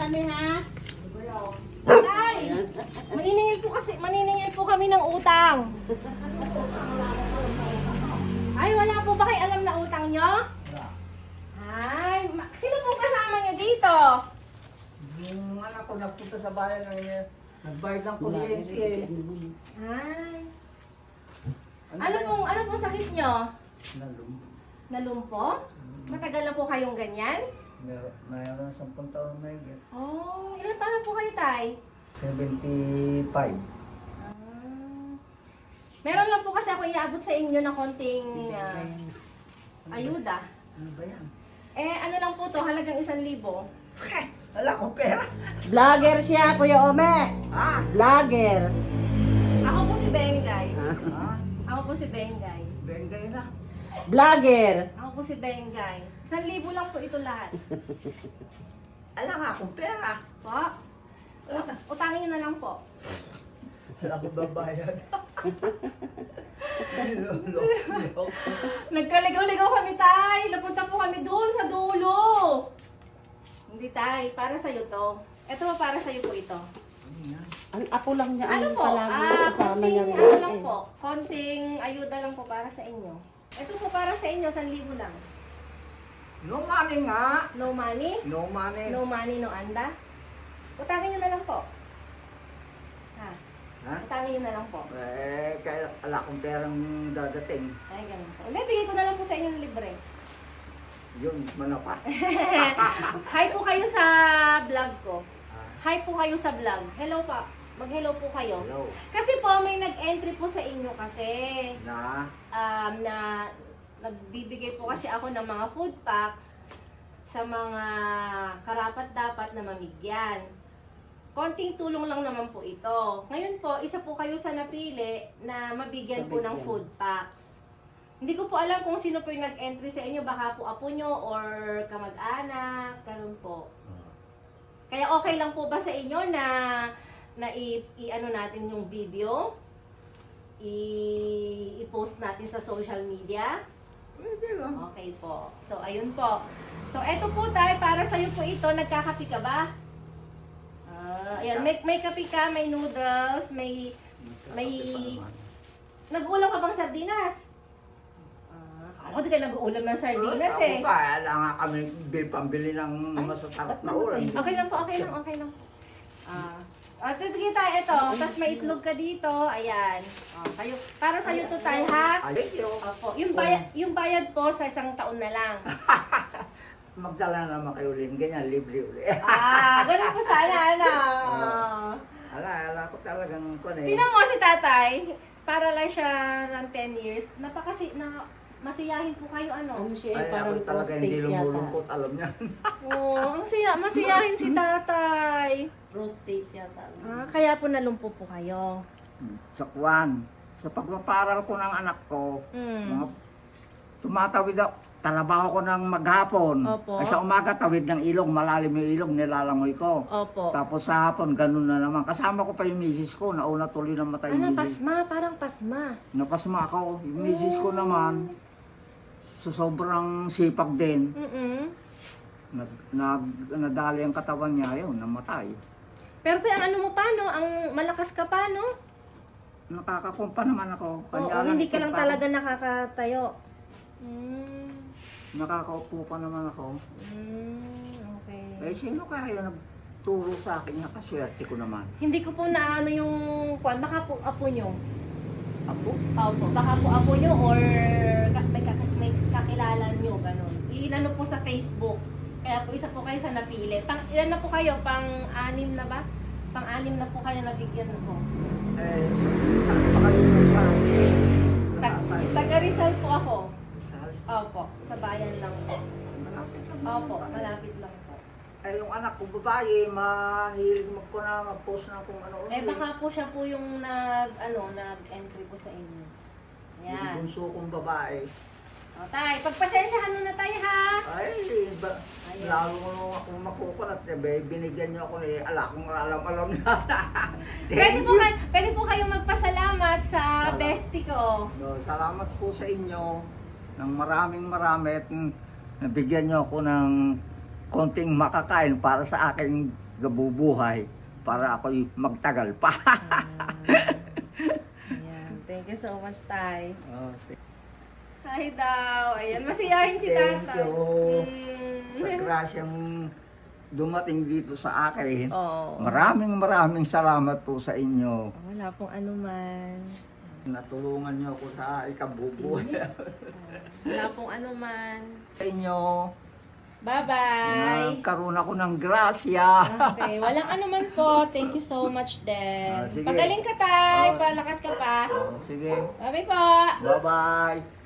kami ha. Tay! Maniningil po kami ng utang. Ay, wala po ba kayo alam na utang nyo? Ay, sino pong kasama nyo dito? Yung anak ko nagpunta sa bayan ng nagbayad ng kuryente eh. Ay. Ano pong sakit nyo? Nalum. Nalumpo? Matagal na po kayong ganyan? Mayroon 10 taon na higit. Oh, ilan taon na po kayo, Tay? 75. Meron lang po kasi ako iabot sa inyo na konting ayuda. Ano ba yan? Eh, ano lang po to, halagang 1,000. Wala akong pera. Vlogger siya, Kuya Ome. Ah! Vlogger. Ako po si Bengay. Ha? Ako po si Bengay. Bengay na. Vlogger. Ako po si Bengay. 1,000 lang po ito lahat. Wala nga akong pera. Po? Utangin nyo na lang po. Wala akong babayad. Nagkaligaw-ligaw kami, Tay. Napunta po kami doon sa dulo. Hindi, Tay. Para sa'yo to. Ito po, para sa'yo po ito. Ang apo lang niya. Ano ang po? palagi kasama Konting, niya ano rin lang eh. po. Konting ayuda lang po para sa inyo. Ito po para sa inyo, 1,000 lang. No money nga. No money? No money. No money, no anda? Utangin nyo na lang po. Ha? Ha? Utangin nyo na lang po. Eh, kaya wala akong perang dadating. Ay, ganun po. Hindi, bigay ko na lang po sa inyo ng libre. Yun, manapat. Hi po kayo sa vlog ko. Hi po kayo sa vlog. Hello pa. Mag-hello po kayo. Hello. Kasi po, may nag-entry po sa inyo kasi. Na? Na nagbibigay po kasi ako ng mga food packs sa mga karapat-dapat na mamigyan. Konting tulong lang naman po ito. Ngayon po, isa po kayo sa napili na mabigyan po ng food packs. Hindi ko po alam kung sino po yung nag-entry sa inyo. Baka po apo nyo or kamag-anak. Ganun po. Kaya okay lang po ba sa inyo na i-ano natin yung video? I-post natin sa social media? Pwede lang. Okay po. So, ayun po. So, eto po tayo. Para sa'yo po ito. Nagkakapi ka ba? Ayan. May kapi ka, may noodles, may... Nag-ulam ka bang sardinas? Ako di ka nag-uulam ng sardinas eh. Ako pa, wala nga kami pambili ng masasarap na ulam. Okay lang po, okay lang, okay lang. Sige tayo, ito. Tapos may itlog ka dito. Ayan. Kayo, para sa'yo to tayo, ha? Alin yun. Opo. Yung bayad po sa 1 taon na lang. Magdala naman kayo ulit. Ganyan, libre ulit. Ganun po sana, ano. Ala ko talagang kung Tingnan mo si tatay. Para lang siya ng 10 years. Masiyahin po kayo, ano. Ano siya eh, Ay, parang ako talaga hindi prostate yata. lumulungkot, alam niya. Oh, masiyahin si tatay. Prostate yata. Kaya po nalumpo po kayo. Sa kwan, sa pagpaparal ko ng anak ko, mga tumatawid ako, talabaho ko ng maghapon. Opo. Ay sa umaga, tawid ng ilog, malalim yung ilog, nilalangoy ko. Opo. Tapos sa hapon, ganun na naman. Kasama ko pa yung misis ko, nauna tuloy na matay yung misis. Pasma, parang pasma. Napasma ako, yung misis ko naman, sa sobrang sipag din, nadali ang katawan niya, yun, namatay. Pero ang ano mo paano? Ang malakas ka paano? Nakakakumpa naman ako. Oo, hindi ka lang talaga nakakatayo. Nakakaupo pa naman ako. Okay. Eh, sino kaya nagturo sa akin? Nakaswerte ko naman. Hindi ko po na ano yung kwan, baka po apo nyo. Apo? Opo, baka po apo nyo or may kakilala nyo, ganun. Inano po sa Facebook. Kaya po isa po kayo sa napili. Ilan na po kayo? Pang-anim na ba? Pang-anim na po kayo nabigyan po. Eh, saan pa kayo nagpapit? Taga-Rizal po ako. Rizal? Opo, sa bayan lang po. Malapit lang. Opo, malapit lang po. Eh, yung anak ko babae, mahilig mag-post na kung ano. Baka po siya po yung nag-entry po sa inyo. Yung Yan. bunso kong babae. O, tay, pagpasensyahan mo na tayo, ha? Ay, lalo mo nung ako makukulat. Binigyan niyo ako ni ala kung alam niya. Pwede po kayo magpasalamat sa bestie ko. No, salamat po sa inyo ng marami at nabigyan niyo ako ng konting makakain para sa aking gabubuhay para ako'y magtagal pa. Ayan. Thank you so much, Tay. Oh, Hi daw. Ayan, masiyahin si Thank Tatay. you. Sa grasyang dumating dito sa akin. Oo. Maraming salamat po sa inyo. Wala pong anuman. Natulungan niyo ako sa ikabubuhay. Wala pong anuman. Sa inyo, Bye-bye. nagkaroon ako ng grasya. Okay, walang anuman po. Thank you so much din. Sige. Pagaling ka, Tay. Oh. Palakas ka pa. Oh, sige, Bye-bye po. bye-bye.